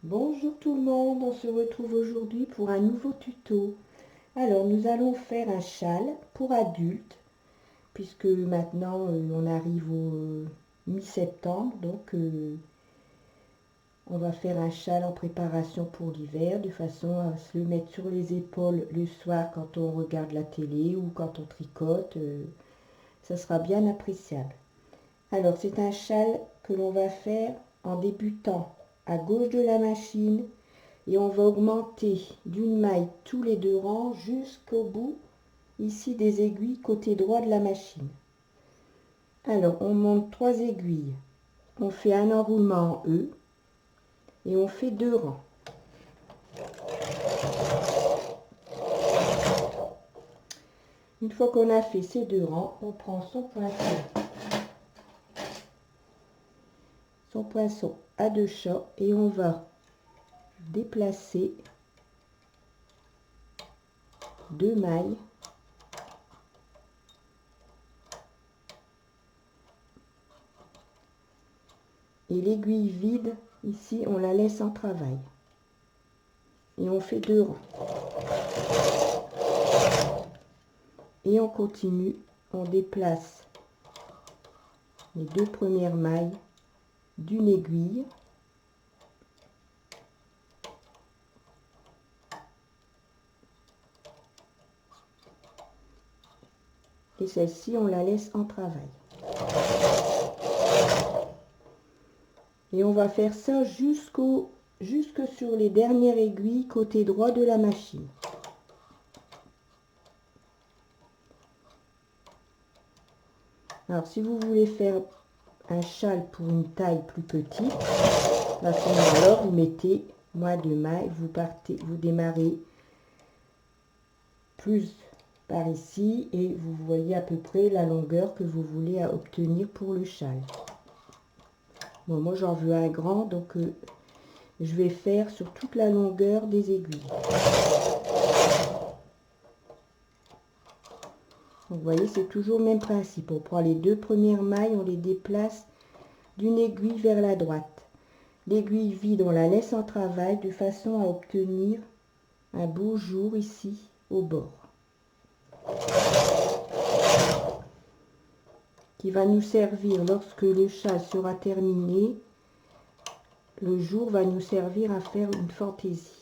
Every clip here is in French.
Bonjour tout le monde, on se retrouve aujourd'hui pour un nouveau tuto. Alors nous allons faire un châle pour adultes, puisque maintenant on arrive au mi-septembre, donc on va faire un châle en préparation pour l'hiver, de façon à se le mettre sur les épaules le soir quand on regarde la télé ou quand on tricote, ça sera bien appréciable. Alors c'est un châle que l'on va faire en débutant à gauche de la machine et on va augmenter d'une maille tous les deux rangs jusqu'au bout ici des aiguilles côté droit de la machine. Alors on monte 3 aiguilles, on fait un enroulement en E et on fait 2 rangs. Une fois qu'on a fait ces 2 rangs, on prend son poinçon à 2 chats et on va déplacer 2 mailles et l'aiguille vide ici on la laisse en travail et on fait 2 rangs et on continue, on déplace les 2 premières mailles d'une aiguille et celle-ci on la laisse en travail et on va faire ça jusque sur les dernières aiguilles côté droit de la machine. Alors si vous voulez faire un châle pour une taille plus petite, à ce moment-là vous mettez moins de mailles, vous démarrez plus par ici et vous voyez à peu près la longueur que vous voulez obtenir pour le châle. Bon, moi j'en veux un grand, donc je vais faire sur toute la longueur des aiguilles. Vous voyez, c'est toujours le même principe. On prend les 2 premières mailles, on les déplace d'une aiguille vers la droite. L'aiguille vide, on la laisse en travail de façon à obtenir un beau jour ici au bord, qui va nous servir lorsque le châle sera terminé. Le jour va nous servir à faire une fantaisie.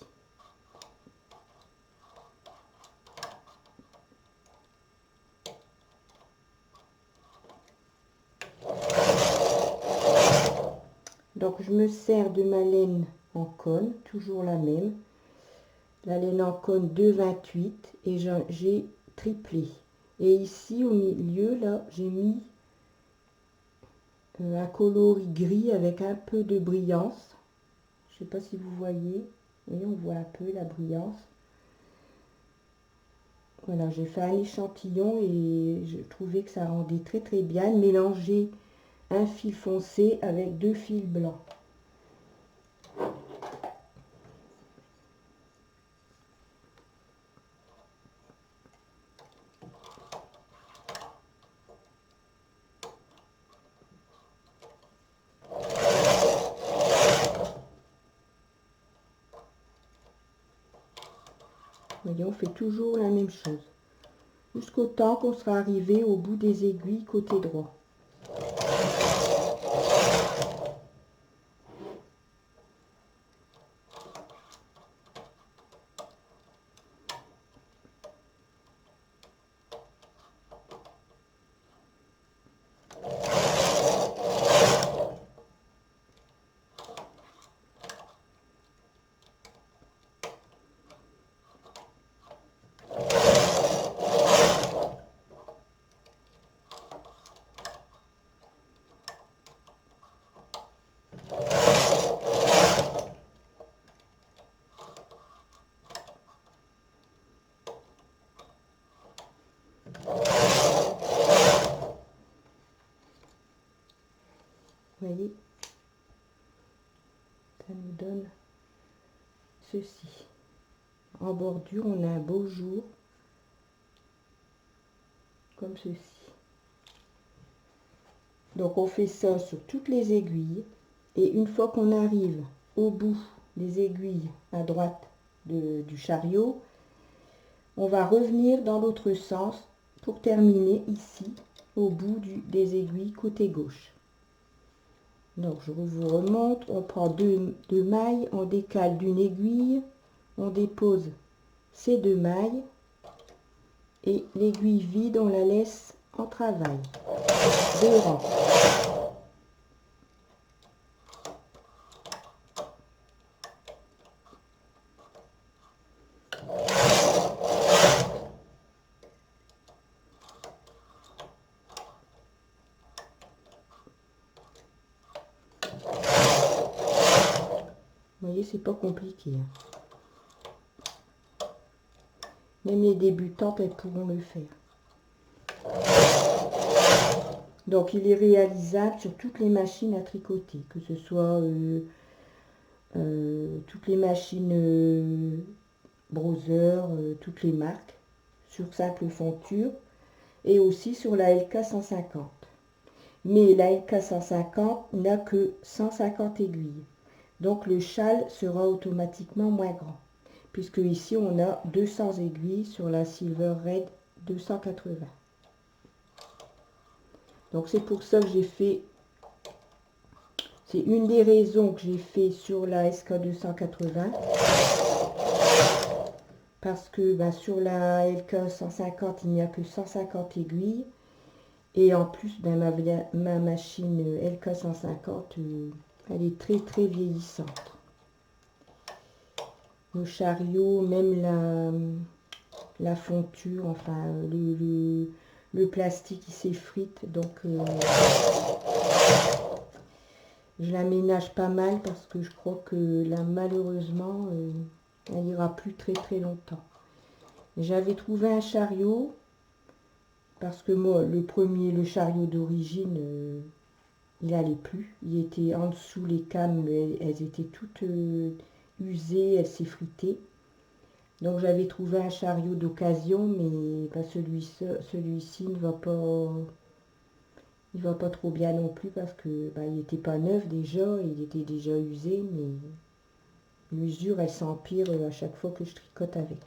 Donc je me sers de ma laine en cône, toujours la même. La laine en cône 2,28 et j'ai triplé. Et ici au milieu, là, j'ai mis un coloris gris avec un peu de brillance. Je ne sais pas si vous voyez. Oui, on voit un peu la brillance. Voilà, j'ai fait un échantillon et je trouvais que ça rendait très très bien. Mélanger un fil foncé avec 2 fils blancs. Vous voyez, on fait toujours la même chose. Jusqu'au temps qu'on sera arrivé au bout des aiguilles côté droit. Vous voyez, ça nous donne ceci. En bordure, on a un beau jour, comme ceci. Donc on fait ça sur toutes les aiguilles. Et une fois qu'on arrive au bout des aiguilles à droite du chariot, on va revenir dans l'autre sens pour terminer ici au bout des aiguilles côté gauche. Donc je vous remonte, on prend deux mailles, on décale d'une aiguille, on dépose ces 2 mailles et l'aiguille vide on la laisse en travail. 2 rangs. Vous voyez, c'est pas compliqué. Même les débutantes, elles pourront le faire. Donc, il est réalisable sur toutes les machines à tricoter, que ce soit toutes les machines Brother, toutes les marques, sur simple fonture, et aussi sur la LK150. Mais la LK150 n'a que 150 aiguilles. Donc le châle sera automatiquement moins grand, puisque ici on a 200 aiguilles sur la Silver Red 280. Donc c'est pour ça que j'ai fait, c'est une des raisons que j'ai fait sur la SK280, parce que sur la LK150 il n'y a que 150 aiguilles, et en plus ma machine LK150 elle est très très vieillissante. Le chariot, même la fonture, enfin le plastique il s'effrite, donc je l'aménage pas mal parce que je crois que là malheureusement elle ira plus très très longtemps. J'avais trouvé un chariot parce que moi le chariot d'origine il allait plus, il était en dessous, les cames elles étaient toutes usées, elles s'effritaient. Donc j'avais trouvé un chariot d'occasion, mais celui-ci ne va pas trop bien non plus parce que il n'était pas neuf déjà, il était déjà usé, mais l'usure elle s'empire à chaque fois que je tricote avec.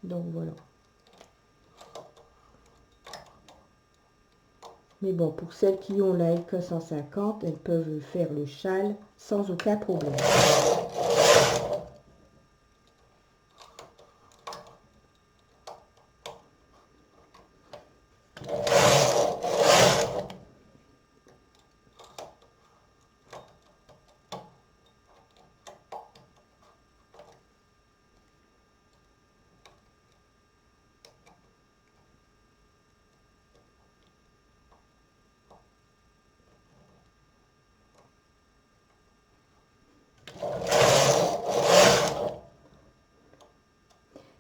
Donc voilà. Mais bon, pour celles qui ont la LK150, elles peuvent faire le châle sans aucun problème.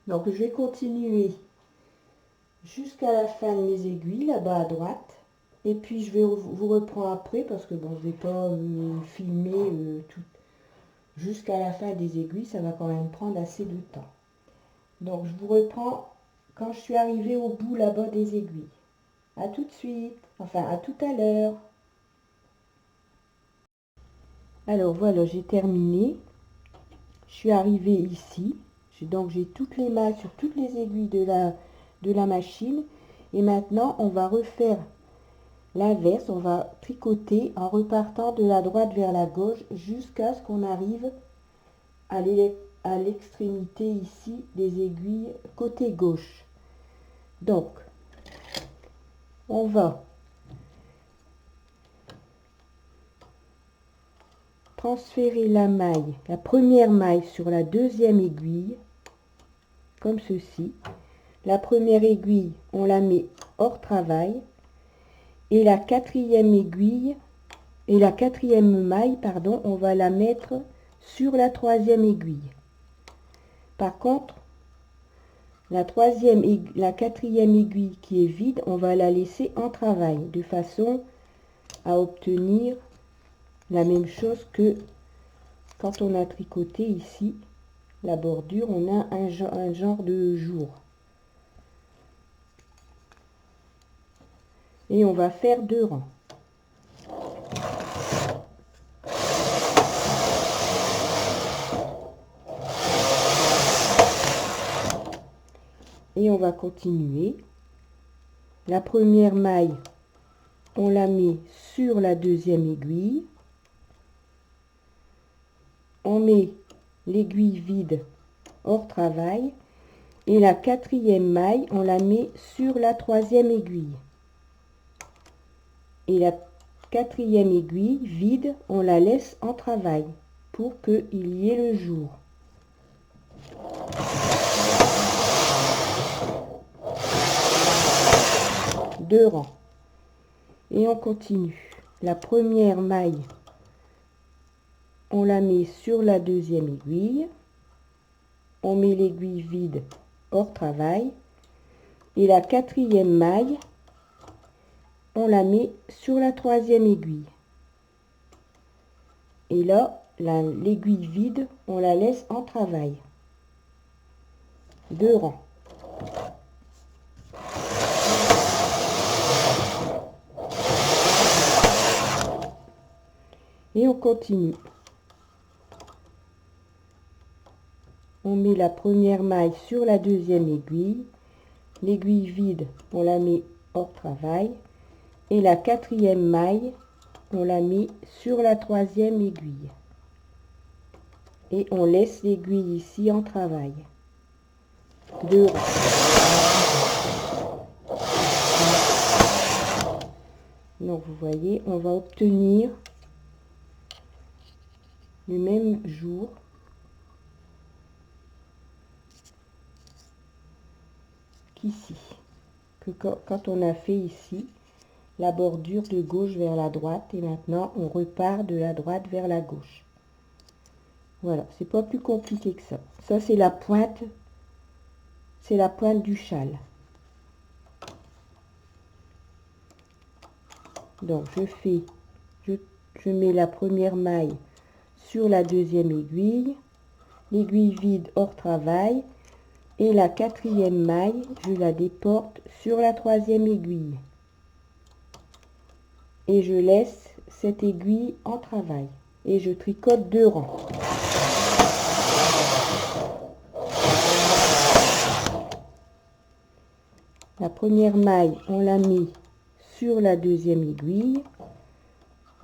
Donc je vais continuer jusqu'à la fin de mes aiguilles, là-bas à droite. Et puis je vais vous reprendre après, parce que bon, je ne vais pas filmer tout jusqu'à la fin des aiguilles, ça va quand même prendre assez de temps. Donc je vous reprends quand je suis arrivée au bout là-bas des aiguilles. À tout de suite, enfin à tout à l'heure. Alors voilà, j'ai terminé. Je suis arrivée ici. Donc j'ai toutes les mailles sur toutes les aiguilles de la machine. Et maintenant, on va refaire l'inverse. On va tricoter en repartant de la droite vers la gauche jusqu'à ce qu'on arrive à l'extrémité ici des aiguilles côté gauche. Donc, on va transférer la maille, la première maille sur la deuxième aiguille, comme ceci. La première aiguille, on la met hors travail, et la quatrième aiguille, et la quatrième maille, pardon, on va la mettre sur la troisième aiguille. Par contre, la quatrième aiguille qui est vide, on va la laisser en travail, de façon à obtenir la même chose que quand on a tricoté ici la bordure, on a un genre de jour. Et on va faire 2 rangs. va continuer. La première maille, on la met sur la deuxième aiguille. On met l'aiguille vide hors travail. Et la quatrième maille, on la met sur la troisième aiguille. Et la quatrième aiguille vide, on la laisse en travail pour qu'il y ait le jour. Deux rangs. Et on continue. La première maille, on la met sur la deuxième aiguille. On met l'aiguille vide hors travail. Et la quatrième maille, on la met sur la troisième aiguille. Et là, l'aiguille vide, on la laisse en travail. Deux rangs. Et on continue. On met la première maille sur la deuxième aiguille. L'aiguille vide, on la met hors travail. Et la quatrième maille, on la met sur la troisième aiguille. Et on laisse l'aiguille ici en travail. Deux rangs. Donc vous voyez, on va obtenir le même jour qu'ici, que quand on a fait ici la bordure de gauche vers la droite, et maintenant on repart de la droite vers la gauche. Voilà, c'est pas plus compliqué que ça. Ça c'est la pointe du châle. Donc je mets la première maille sur la deuxième aiguille, l'aiguille vide hors travail, et la quatrième maille, je la déporte sur la troisième aiguille. Et je laisse cette aiguille en travail. Et je tricote deux rangs. La première maille, on la met sur la deuxième aiguille.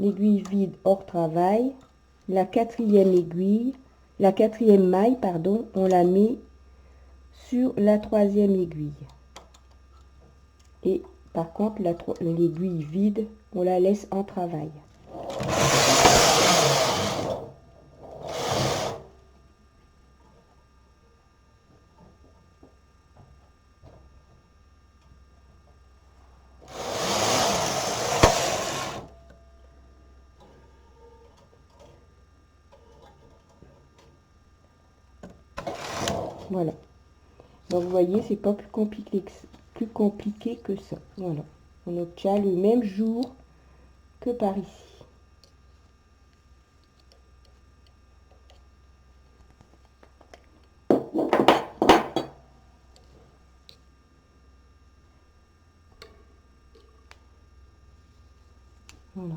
L'aiguille vide hors travail. La quatrième maille, pardon, on la met sur la troisième aiguille. Et par contre, l'aiguille vide, on la laisse en travail. Voilà. Donc vous voyez, c'est pas plus compliqué que ça. Voilà. On obtient le même jour que par ici. Voilà.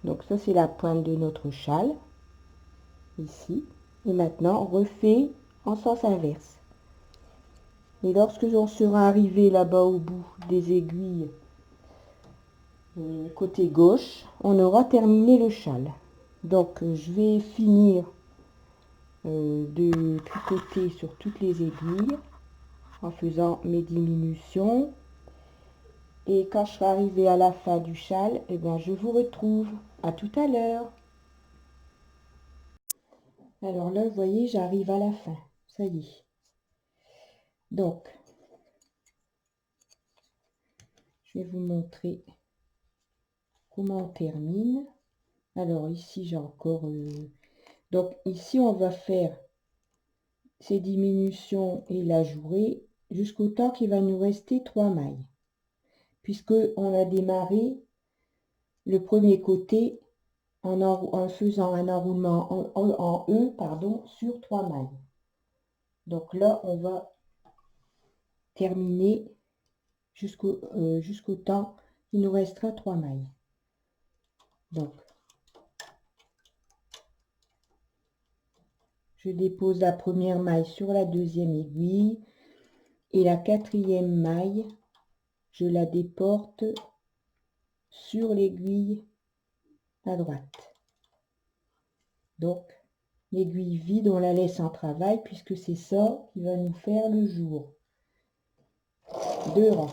Donc ça c'est la pointe de notre châle. Ici. Et maintenant on refait en sens inverse. Et lorsque on sera arrivé là-bas au bout des aiguilles côté gauche, on aura terminé le châle. Donc je vais finir de tricoter sur toutes les aiguilles en faisant mes diminutions. Et quand je serai arrivée à la fin du châle, eh bien, je vous retrouve. À tout à l'heure. Alors là, vous voyez, j'arrive à la fin. Ça y est. Donc, je vais vous montrer comment on termine. Alors ici, j'ai encore... Donc ici, on va faire ces diminutions et l'ajouter jusqu'au temps qu'il va nous rester 3 mailles. Puisque on a démarré le premier côté en faisant un enroulement en E, pardon, sur 3 mailles. Donc là, on va terminer jusqu'au temps, il nous restera 3 mailles. Donc, je dépose la première maille sur la deuxième aiguille, Et la quatrième maille, je la déporte sur l'aiguille à droite. Donc, l'aiguille vide, on la laisse en travail puisque c'est ça qui va nous faire le jour. 2 rangs.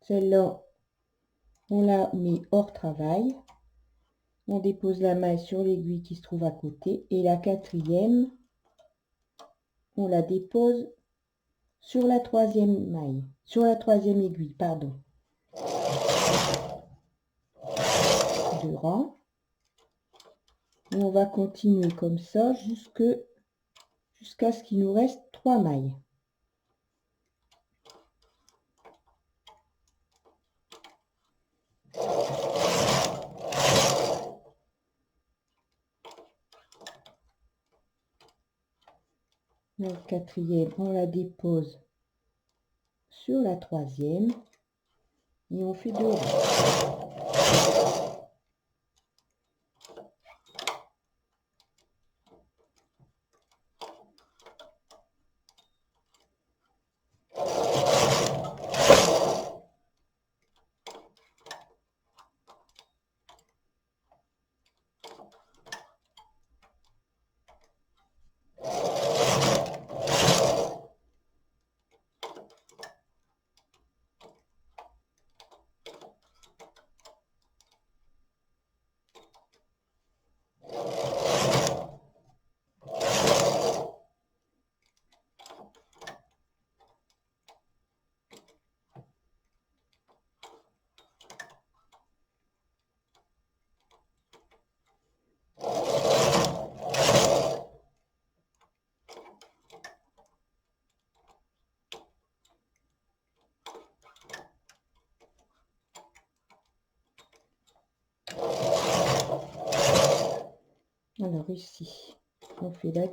Celle-là, on la met hors travail. On dépose la maille sur l'aiguille qui se trouve à côté. Et la quatrième, on la dépose sur la troisième maille. Sur la troisième aiguille, pardon. 2 rangs. Et on va continuer comme ça jusqu'à ce qu'il nous reste 3 mailles. La quatrième, on la dépose sur la troisième et on fait 2 rangs. Alors ici, on fait la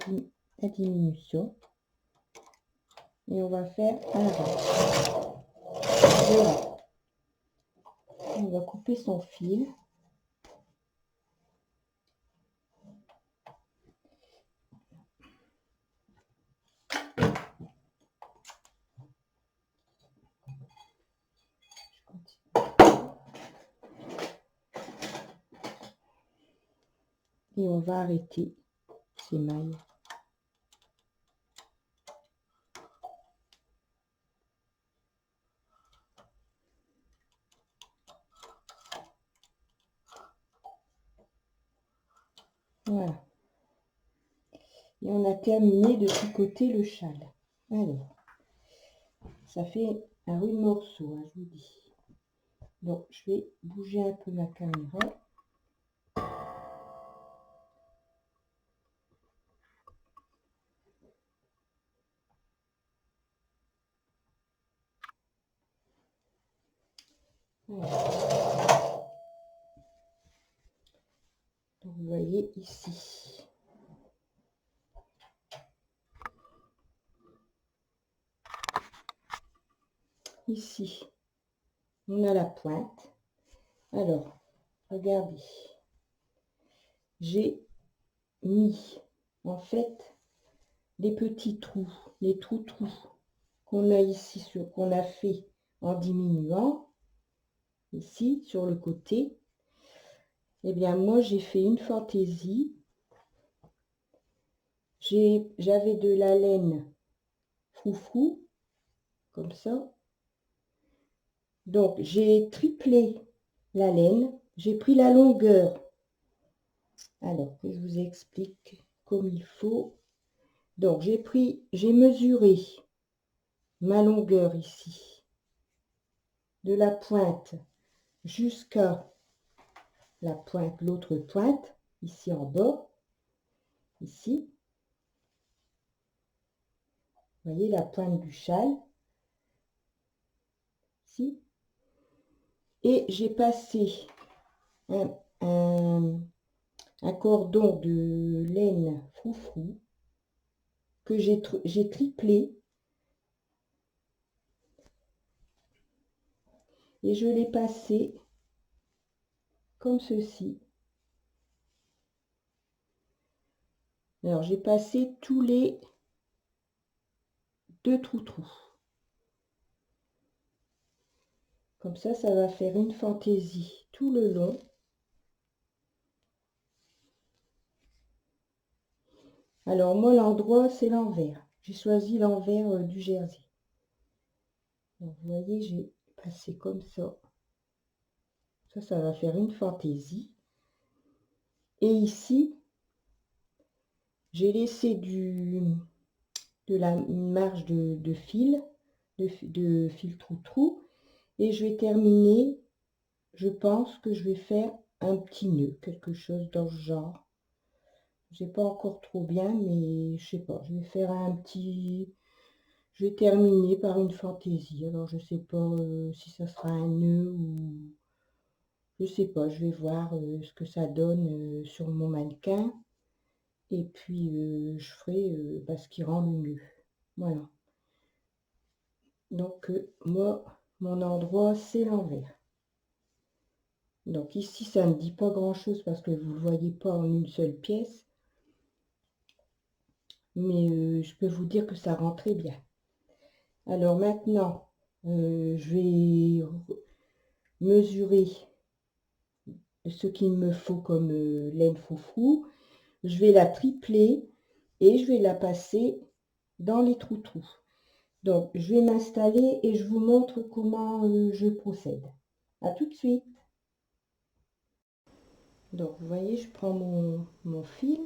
diminution et on va faire un rang. 2 rangs. On va couper son fil. Et on va arrêter ces mailles. Voilà. Et on a terminé de tricoter le châle. Alors, ça fait un rude morceau, hein, je vous dis. Donc, je vais bouger un peu ma caméra. Voilà. Donc, vous voyez ici. Ici, on a la pointe. Alors, regardez. J'ai mis, en fait, les petits trous, les trous qu'on a ici, qu'on a fait en diminuant, ici, sur le côté. Eh bien, moi, j'ai fait une fantaisie. J'avais de la laine froufrou, comme ça. Donc, j'ai triplé la laine. J'ai pris la longueur. Alors, que je vous explique comme il faut. Donc, j'ai mesuré ma longueur ici, de la pointe jusqu'à la pointe, l'autre pointe, ici en bas, ici. Vous voyez la pointe du châle, ici. Et j'ai passé un cordon de laine froufrou que j'ai triplé. Et je l'ai passé comme ceci. Alors j'ai passé tous les 2 trous. Comme ça va faire une fantaisie tout le long. Alors moi l'endroit c'est l'envers. J'ai choisi l'envers du jersey. Donc, vous voyez, j'ai passé comme ça. Ça va faire une fantaisie. Et ici, j'ai laissé une marge de fil, de fil trou-trou. Et je vais terminer, je pense que je vais faire un petit nœud, quelque chose dans ce genre. Je sais pas encore trop bien, mais je sais pas. Je vais faire un petit... Je vais terminer par une fantaisie. Alors, je sais pas si ça sera un nœud ou... Je sais pas, je vais voir ce que ça donne sur mon mannequin. Et puis, je ferai ce qui rend le mieux. Voilà. Donc, moi, mon endroit, c'est l'envers. Donc, ici, ça ne dit pas grand-chose parce que vous ne le voyez pas en une seule pièce. Mais je peux vous dire que ça rend très bien. Alors, maintenant, je vais mesurer ce qu'il me faut comme laine foufou. Je vais la tripler et je vais la passer dans les trous-trous. Donc, je vais m'installer et je vous montre comment je procède. À tout de suite. Donc, vous voyez, je prends mon fil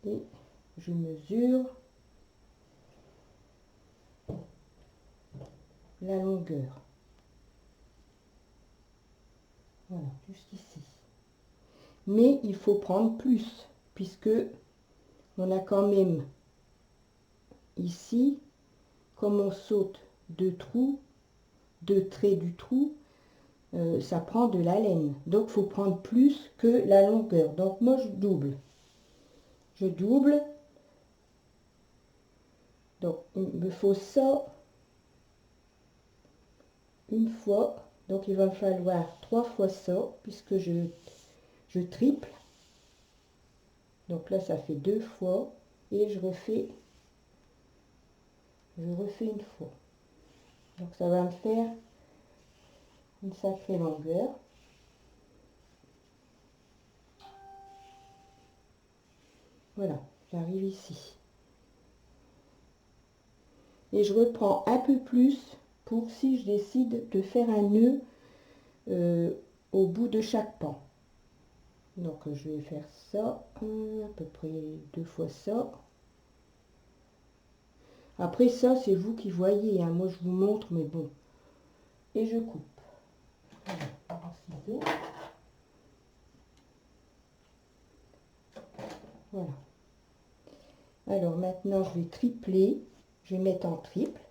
et je mesure la longueur. Voilà, jusqu'ici. Mais il faut prendre plus, puisque on a quand même ici, comme on saute 2 trous, 2 traits du trou, ça prend de la laine. Donc, il faut prendre plus que la longueur. Donc, moi, je double. Je double. Donc, il me faut ça une fois. Donc, il va me falloir 3 fois ça, puisque je triple. Donc là, ça fait 2 fois. Et je refais une fois. Donc, ça va me faire une sacrée longueur. Voilà, j'arrive ici. Et je reprends un peu plus pour si je décide de faire un nœud au bout de chaque pan. Donc je vais faire ça, à peu près 2 fois ça. Après ça, c'est vous qui voyez, hein. Moi je vous montre, mais bon. Et je coupe. Voilà. Alors maintenant, je vais tripler. Je vais mettre en triple.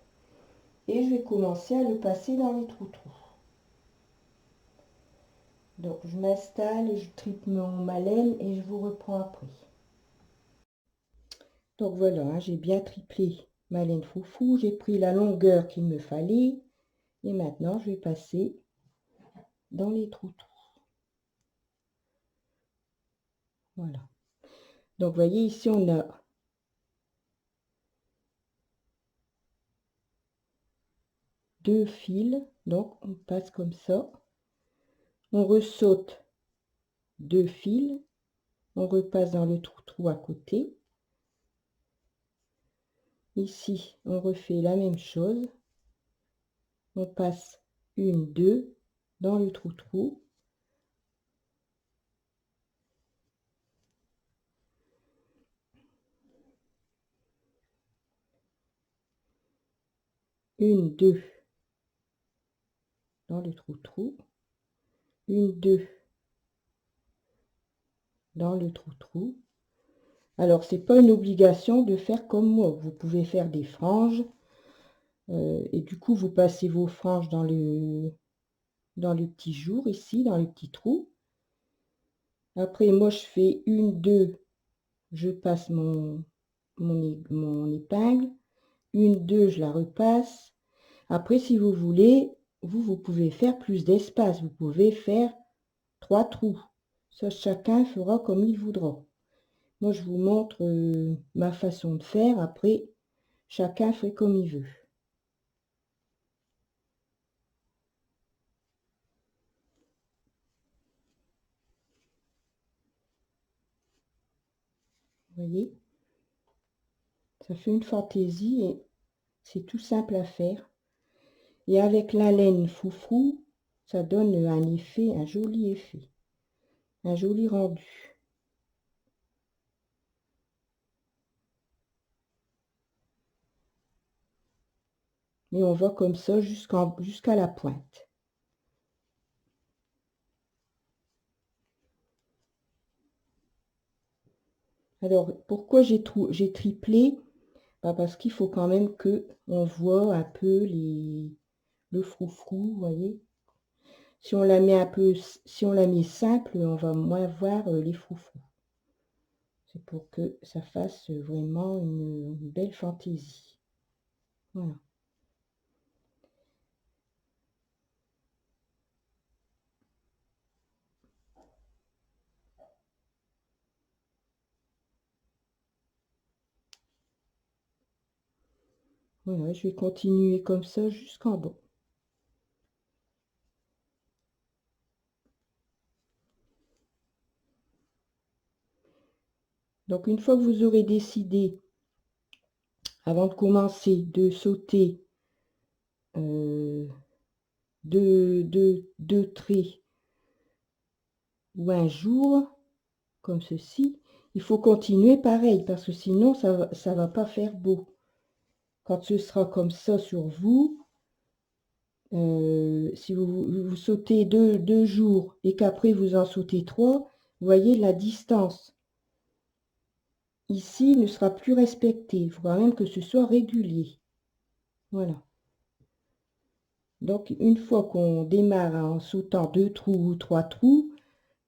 Et je vais commencer à le passer dans les trous-trous. Donc je m'installe, je triple ma laine et je vous reprends après. Donc voilà, hein, j'ai bien triplé ma laine foufou. J'ai pris la longueur qu'il me fallait. Et maintenant, je vais passer dans les trous-trous. Voilà. Donc, vous voyez, ici, on a deux fils. Donc, on passe comme ça. On ressaute deux fils. On repasse dans le trou-trou à côté. Ici, on refait la même chose. On passe une, deux dans le trou-trou. Une, deux dans le trou-trou. Une, deux dans le trou-trou. Alors, c'est pas une obligation de faire comme moi. Vous pouvez faire des franges. Et du coup, vous passez vos franges dans le petit jour, ici, dans le petit trou. Après, moi, je fais une, deux, je passe mon épingle. Une, deux, je la repasse. Après, si vous voulez, vous pouvez faire plus d'espace. Vous pouvez faire 3 trous. Ça, chacun fera comme il voudra. Moi, je vous montre ma façon de faire. Après, chacun fait comme il veut. Vous voyez? Ça fait une fantaisie et c'est tout simple à faire. Et avec la laine froufrou, ça donne un effet, un joli effet. Un joli rendu. Et on va comme ça jusqu'à la pointe. Alors, pourquoi j'ai triplé? Bah, parce qu'il faut quand même que on voit un peu le froufrou, vous voyez. Si on la met si on la met simple, on va moins voir les froufrous. C'est pour que ça fasse vraiment une belle fantaisie. Voilà. Voilà, je vais continuer comme ça jusqu'en bas. Donc une fois que vous aurez décidé, avant de commencer, de sauter deux traits ou un jour, comme ceci, il faut continuer pareil, parce que sinon ça va pas faire beau. Quand ce sera comme ça sur vous, si vous sautez deux jours et qu'après vous en sautez trois, vous voyez la distance ici ne sera plus respectée. Il faut quand même que ce soit régulier. Voilà. Donc une fois qu'on démarre en sautant deux trous ou trois trous,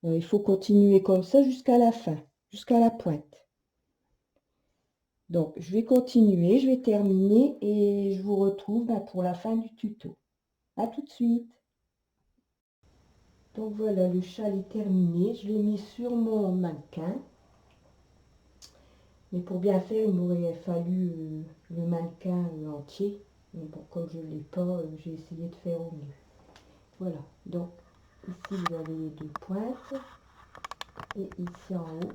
il faut continuer comme ça jusqu'à la fin, jusqu'à la pointe. Donc je vais continuer, je vais terminer et je vous retrouve pour la fin du tuto. À tout de suite. Donc voilà, le châle est terminé. Je l'ai mis sur mon mannequin. Mais pour bien faire, il m'aurait fallu le mannequin entier. Mais bon, comme je ne l'ai pas, j'ai essayé de faire au mieux. Voilà, donc ici vous avez les deux pointes. Et ici en haut.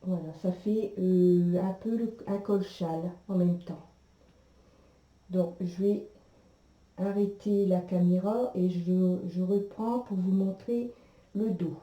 Voilà, ça fait un peu un col-châle en même temps. Donc je vais arrêter la caméra et je reprends pour vous montrer le dos.